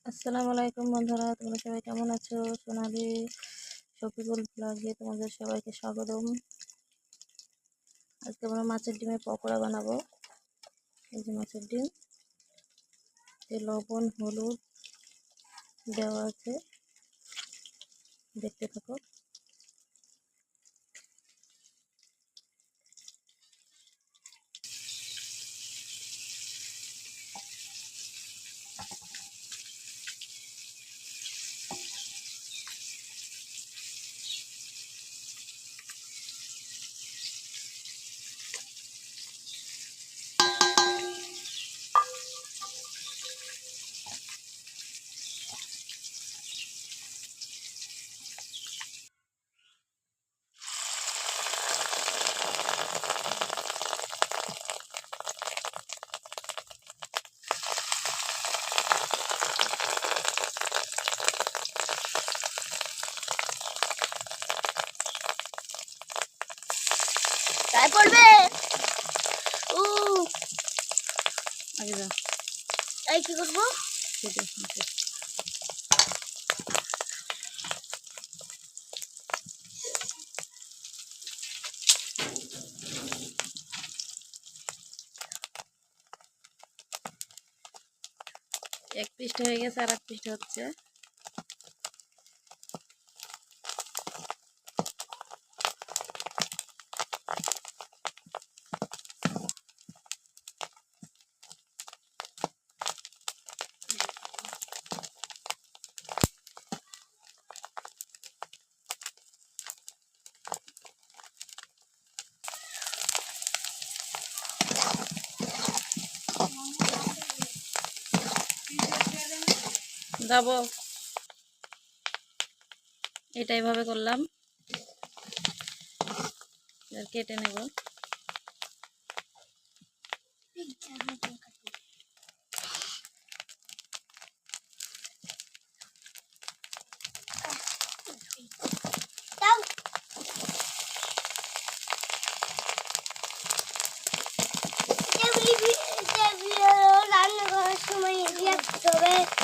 আসসালামু আলাইকুম বন্ধুরা, তোমরা সবাই কেমন আছো? সোনালি শফিকুল ব্লগে তোমাদের সবাইকে স্বাগতম। আজকে আমরা মাছের ডিমের পকোড়া বানাবো। এই যে মাছের ডিম, লবণ হলুদ দেওয়া আছে, দেখতে থাকো। তাই পড়বে ও আগে যা, এই কি করবো? এক পিসটা হয়ে গেছে, আর এক পিসটা হচ্ছে। যাবো, এটা এইভাবে করলাম, আর কেটে নেব। রান্না করার সময় রাখতে হবে।